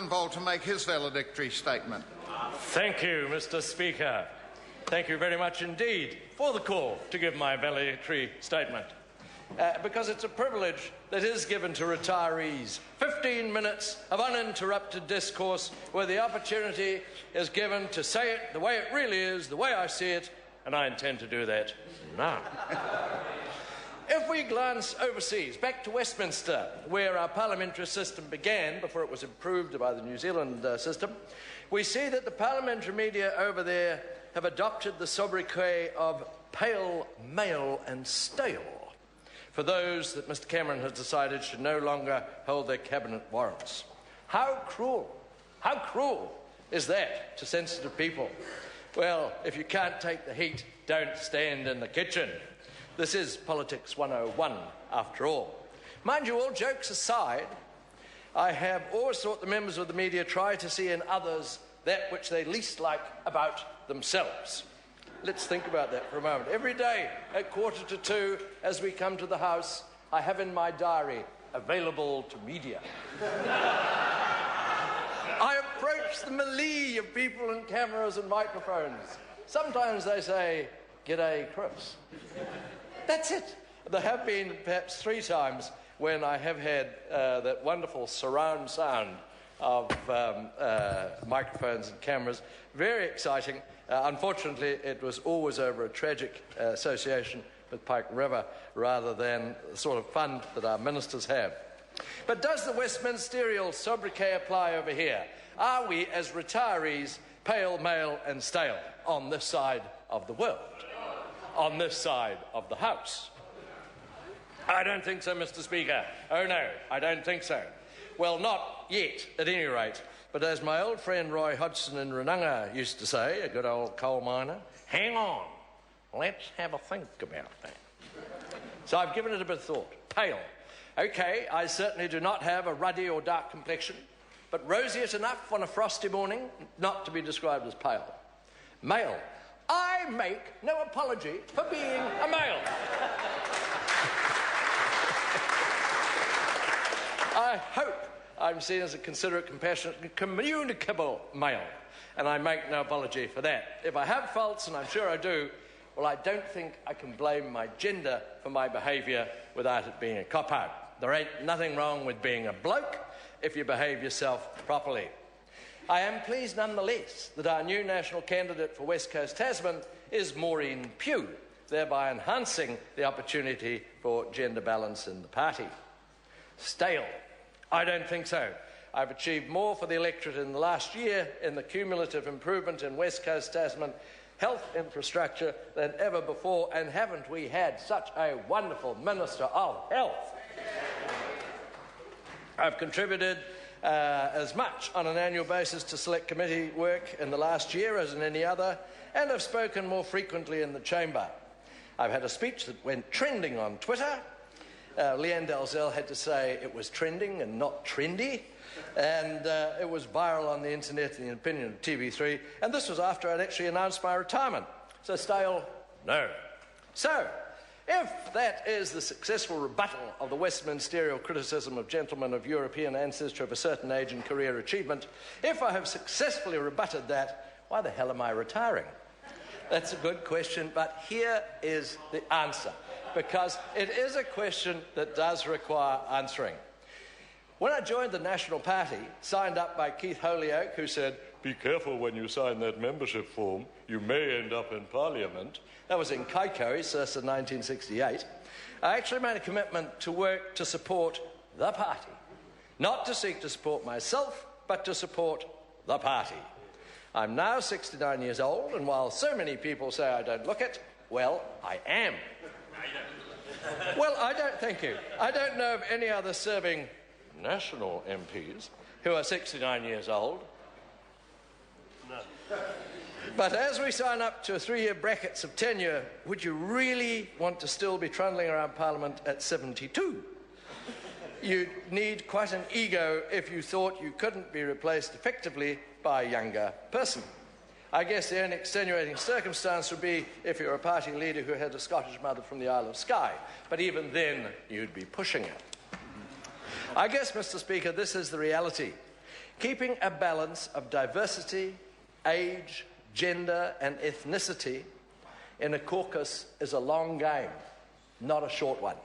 Auchinvole to make his valedictory statement. Thank you, Mr. Speaker. Thank you very much indeed for the call to give my valedictory statement. Because it's a privilege that is given to retirees. 15 minutes of uninterrupted discourse where the opportunity is given to say it the way it really is, the way I see it, and I intend to do that now. If we glance overseas, back to Westminster, where our parliamentary system began before it was improved by the New Zealand system, we see that the parliamentary media over there have adopted the sobriquet of pale, male and stale for those that Mr Cameron has decided should no longer hold their cabinet warrants. How cruel is that to sensitive people? Well, if you can't take the heat, don't stand in the kitchen. This is Politics 101, after all. Mind you, all jokes aside, I have always thought the members of the media try to see in others that which they least like about themselves. Let's think about that for a moment. Every day at 1:45, as we come to the House, I have in my diary, available to media. I approach the melee of people and cameras and microphones. Sometimes they say, "G'day, Chris." That's it. There have been perhaps 3 times when I have had that wonderful surround sound of microphones and cameras. Very exciting. Unfortunately, it was always over a tragic association with Pike River rather than the sort of fun that our ministers have. But does the Westminsterial sobriquet apply over here? Are we, as retirees, pale, male and stale on this side of the world? On this side of the House? I don't think so, Mr. Speaker. Oh no, I don't think so. Well, not yet, at any rate. But as my old friend Roy Hodgson in Runanga used to say, a good old coal miner, hang on, let's have a think about that. So I've given it a bit of thought. Pale. OK, I certainly do not have a ruddy or dark complexion, but roseate enough on a frosty morning not to be described as pale. Male. I make no apology for being a male. I hope I'm seen as a considerate, compassionate, and communicable male, and I make no apology for that. If I have faults, and I'm sure I do, well, I don't think I can blame my gender for my behaviour without it being a cop-out. There ain't nothing wrong with being a bloke if you behave yourself properly. I am pleased nonetheless that our new national candidate for West Coast Tasman is Maureen Pugh, thereby enhancing the opportunity for gender balance in the party. Stale. I don't think so. I've achieved more for the electorate in the last year in the cumulative improvement in West Coast Tasman health infrastructure than ever before, and haven't we had such a wonderful Minister of Health? I've contributed as much on an annual basis to select committee work in the last year as in any other, and have spoken more frequently in the chamber. I've had a speech that went trending on Twitter. Leanne Dalzell had to say it was trending and not trendy, and it was viral on the internet in the opinion of TV3, and this was after I'd actually announced my retirement. So stale? No. So, if that is the successful rebuttal of the Westminsterial criticism of gentlemen of European ancestry of a certain age and career achievement, if I have successfully rebutted that, why the hell am I retiring? That's a good question, but here is the answer, because it is a question that does require answering. When I joined the National Party, signed up by Keith Holyoake, who said, "Be careful when you sign that membership form, you may end up in Parliament." That was in Kaikoui, circa 1968. I actually made a commitment to work to support the party. Not to seek to support myself, but to support the party. I'm now 69 years old, and while so many people say I don't look it, well, I am. Well, I don't, thank you. I don't know of any other serving national MPs who are 69 years old. No. But as we sign up to 3-year brackets of tenure, would you really want to still be trundling around Parliament at 72? You'd need quite an ego if you thought you couldn't be replaced effectively by a younger person. I guess the only extenuating circumstance would be if you're a party leader who had a Scottish mother from the Isle of Skye, but even then you'd be pushing it. I guess, Mr. Speaker, this is the reality. Keeping a balance of diversity, age, gender and ethnicity in a caucus is a long game, not a short one.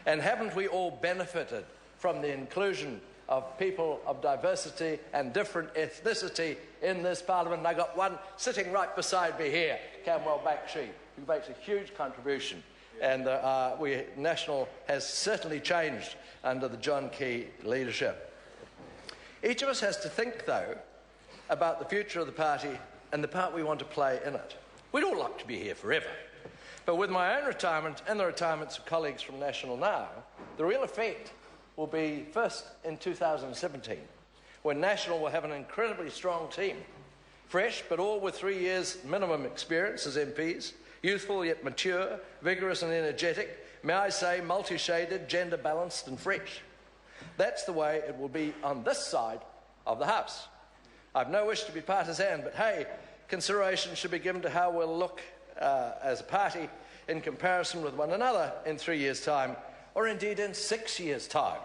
And haven't we all benefited from the inclusion of people of diversity and different ethnicity in this parliament? And I got one sitting right beside me here, Camwell Bakshi, who makes a huge contribution. And National has certainly changed under the John Key leadership. Each of us has to think, though, about the future of the party and the part we want to play in it. We'd all like to be here forever. But with my own retirement and the retirements of colleagues from National now, the real effect will be first in 2017, when National will have an incredibly strong team, fresh but all with 3 years minimum experience as MPs, youthful yet mature, vigorous and energetic, may I say multi-shaded, gender balanced and fresh. That's the way it will be on this side of the House. I've no wish to be partisan, but hey, consideration should be given to how we'll look as a party in comparison with one another in 3 years' time, or indeed in 6 years' time,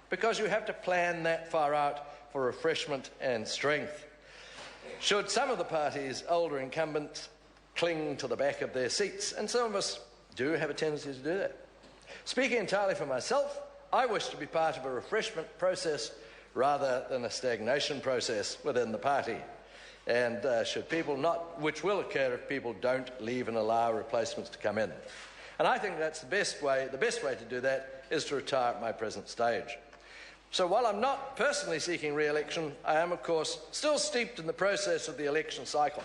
because you have to plan that far out for refreshment and strength. Should some of the party's older incumbents cling to the back of their seats, and some of us do have a tendency to do that. Speaking entirely for myself, I wish to be part of a refreshment process rather than a stagnation process within the party. And should people not, which will occur if people don't leave and allow replacements to come in. And I think that's the best way to do that is to retire at my present stage. So while I'm not personally seeking re-election, I am, of course, still steeped in the process of the election cycle.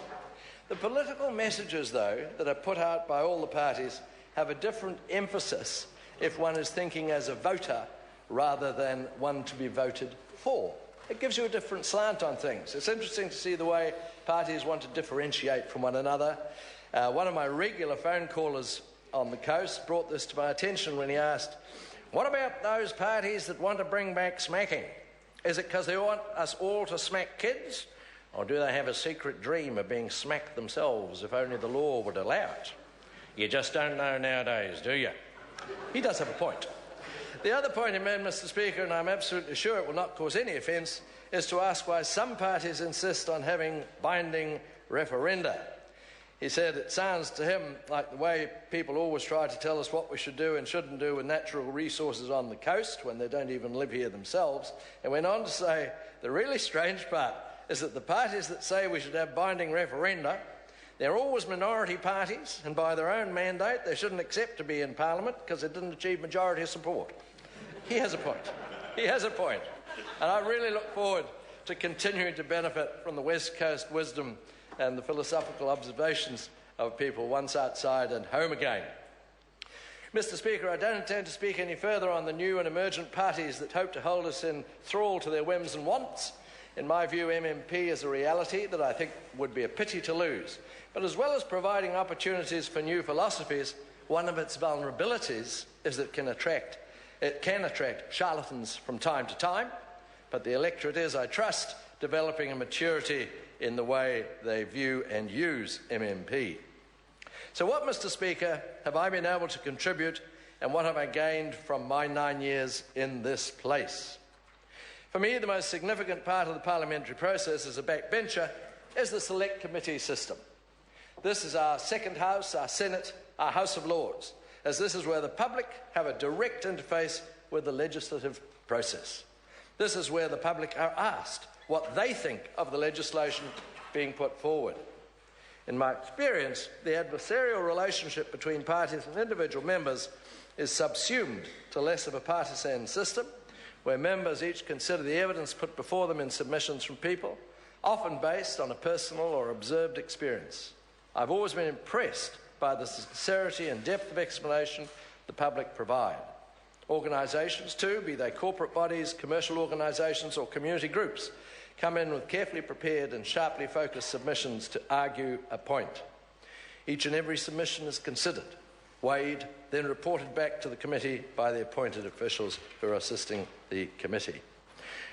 The political messages, though, that are put out by all the parties have a different emphasis if one is thinking as a voter rather than one to be voted for. It gives you a different slant on things. It's interesting to see the way parties want to differentiate from one another. One of my regular phone callers on the coast brought this to my attention when he asked, what about those parties that want to bring back smacking? Is it because they want us all to smack kids? Or do they have a secret dream of being smacked themselves if only the law would allow it? You just don't know nowadays, do you? He does have a point. The other point he made, Mr. Speaker, and I'm absolutely sure it will not cause any offence, is to ask why some parties insist on having binding referenda. He said it sounds to him like the way people always try to tell us what we should do and shouldn't do with natural resources on the coast when they don't even live here themselves, and went on to say the really strange part is that the parties that say we should have binding referenda, they're always minority parties, and by their own mandate they shouldn't accept to be in Parliament because they didn't achieve majority support. He has a point. He has a point. And I really look forward to continuing to benefit from the West Coast wisdom and the philosophical observations of people once outside and home again. Mr. Speaker, I don't intend to speak any further on the new and emergent parties that hope to hold us in thrall to their whims and wants. In my view, MMP is a reality that I think would be a pity to lose. But as well as providing opportunities for new philosophies, one of its vulnerabilities is that it can attract charlatans from time to time, but the electorate is, I trust, developing a maturity in the way they view and use MMP. So what, Mr. Speaker, have I been able to contribute, and what have I gained from my 9 years in this place? For me, the most significant part of the parliamentary process as a backbencher is the select committee system. This is our second house, our Senate, our House of Lords, as this is where the public have a direct interface with the legislative process. This is where the public are asked what they think of the legislation being put forward. In my experience, the adversarial relationship between parties and individual members is subsumed to less of a partisan system, where members each consider the evidence put before them in submissions from people, often based on a personal or observed experience. I've always been impressed by the sincerity and depth of explanation the public provide. Organisations too, be they corporate bodies, commercial organisations or community groups, come in with carefully prepared and sharply focused submissions to argue a point. Each and every submission is considered, weighed, then reported back to the committee by the appointed officials who are assisting the committee.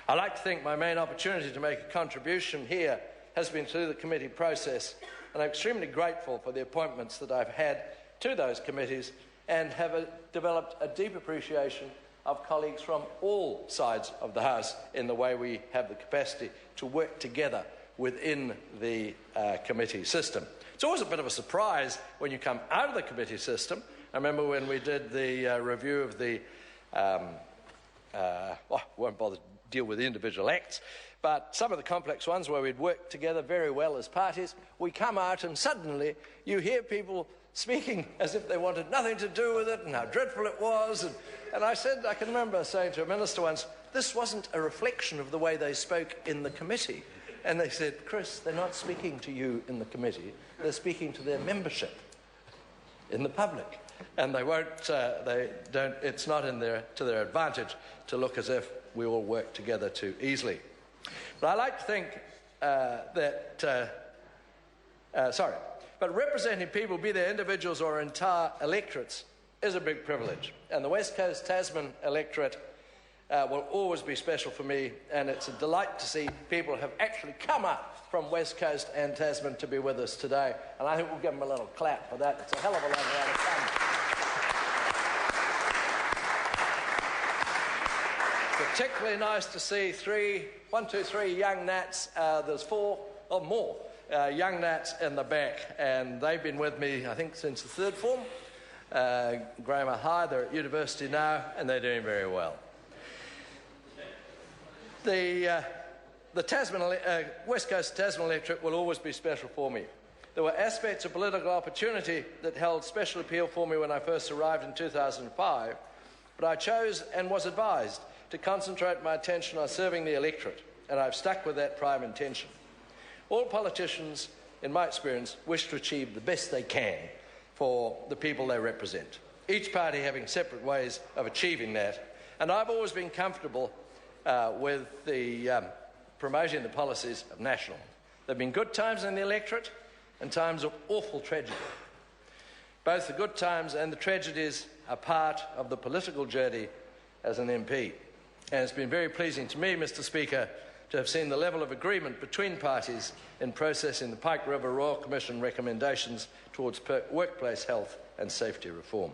I like to think my main opportunity to make a contribution here has been through the committee process, and I'm extremely grateful for the appointments that I've had to those committees and have developed a deep appreciation of colleagues from all sides of the House in the way we have the capacity to work together within the committee system. It's always a bit of a surprise when you come out of the committee system. I remember when we did the review of the, I won't bother to deal with the individual acts, but some of the complex ones where we'd worked together very well as parties, we come out and suddenly you hear people speaking as if they wanted nothing to do with it and how dreadful it was. And I can remember saying to a minister once, this wasn't a reflection of the way they spoke in the committee. And they said, Chris, they're not speaking to you in the committee, they're speaking to their membership in the public. And they won't, it's not to their advantage to look as if we all work together too easily. But I like to think but representing people, be they individuals or entire electorates, is a big privilege. And the West Coast Tasman electorate will always be special for me, and it's a delight to see people have actually come up from West Coast and Tasman to be with us today, and I think we'll give them a little clap for that. It's a hell of a long way to come. Particularly nice to see three young nats. There's four or more young nats in the back, and they've been with me, I think, since the third form. Grammar High, they're at university now, and they're doing very well. The West Coast Tasman electorate will always be special for me. There were aspects of political opportunity that held special appeal for me when I first arrived in 2005, but I chose and was advised to concentrate my attention on serving the electorate, and I've stuck with that prime intention. All politicians, in my experience, wish to achieve the best they can for the people they represent, each party having separate ways of achieving that, and I've always been comfortable with the promoting the policies of National. There have been good times in the electorate and times of awful tragedy. Both the good times and the tragedies are part of the political journey as an MP. And it's been very pleasing to me, Mr. Speaker, to have seen the level of agreement between parties in processing the Pike River Royal Commission recommendations towards workplace health and safety reform.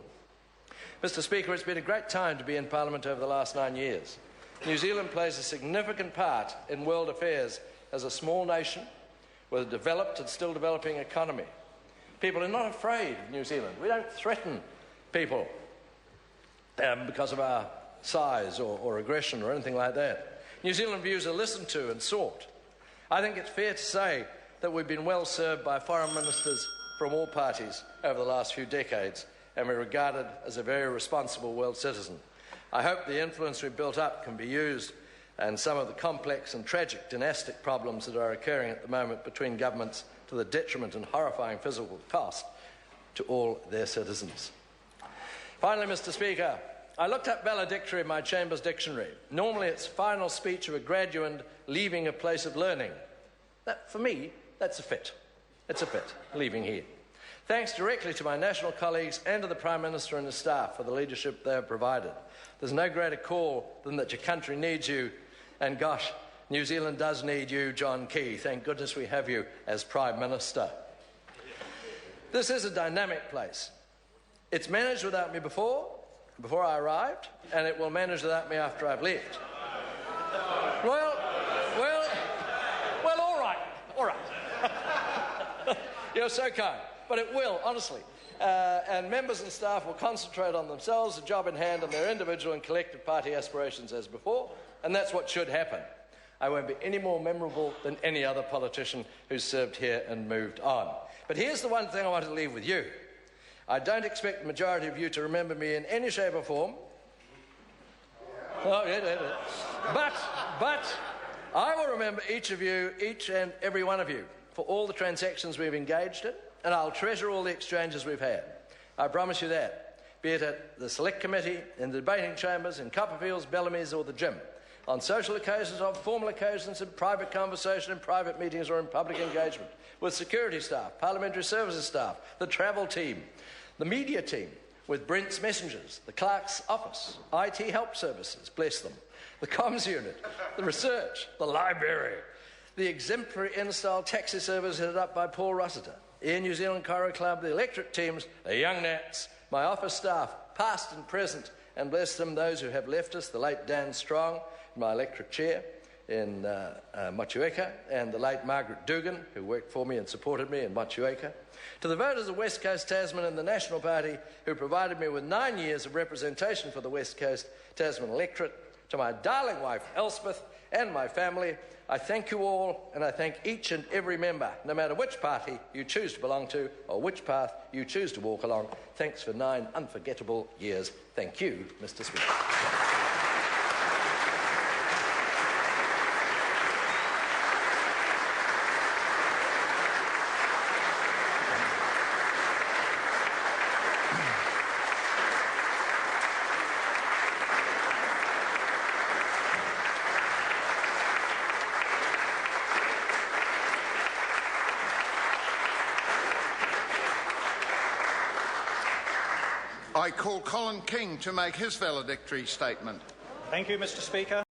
Mr. Speaker, it's been a great time to be in Parliament over the last 9 years. New Zealand plays a significant part in world affairs as a small nation with a developed and still developing economy. People are not afraid of New Zealand. We don't threaten people because of our size or aggression or anything like that. New Zealand views are listened to and sought. I think it's fair to say that we've been well served by foreign ministers from all parties over the last few decades, and we're regarded as a very responsible world citizen. I hope the influence we've built up can be used in some of the complex and tragic dynastic problems that are occurring at the moment between governments to the detriment and horrifying physical cost to all their citizens. Finally, Mr. Speaker, I looked up valedictory in my Chamber's dictionary. Normally it's final speech of a graduate leaving a place of learning. For me, that's a fit. It's a fit, leaving here. Thanks directly to my national colleagues and to the Prime Minister and his staff for the leadership they have provided. There's no greater call than that your country needs you, and gosh, New Zealand does need you, John Key. Thank goodness we have you as Prime Minister. This is a dynamic place. It's managed without me before I arrived, and it will manage without me after I've left. Well, all right. You're so kind. But it will, honestly. And members and staff will concentrate on themselves, the job in hand, and their individual and collective party aspirations as before, and that's what should happen. I won't be any more memorable than any other politician who's served here and moved on. But here's the one thing I want to leave with you. I don't expect the majority of you to remember me in any shape or form. Oh, yeah. But I will remember each and every one of you, for all the transactions we've engaged in, and I'll treasure all the exchanges we've had. I promise you that, be it at the Select Committee, in the debating chambers, in Copperfields, Bellamy's or the gym, on social occasions, on formal occasions, in private conversation, in private meetings or in public engagement, with security staff, parliamentary services staff, the travel team, the media team, with Brent's messengers, the clerk's office, IT help services, bless them, the comms unit, the research, the library, the exemplary in-style taxi service headed up by Paul Rossiter, Air New Zealand Chiro Club, the electorate teams, the young nats, my office staff, past and present, and bless them, those who have left us, the late Dan Strong, my electorate chair in Motueka, and the late Margaret Dugan, who worked for me and supported me in Motueka. To the voters of West Coast Tasman and the National Party, who provided me with 9 years of representation for the West Coast Tasman electorate. To my darling wife, Elspeth, and my family, I thank you all, and I thank each and every member, no matter which party you choose to belong to or which path you choose to walk along. Thanks for 9 unforgettable years. Thank you, Mr. Speaker. I call Colin King to make his valedictory statement. Thank you, Mr. Speaker.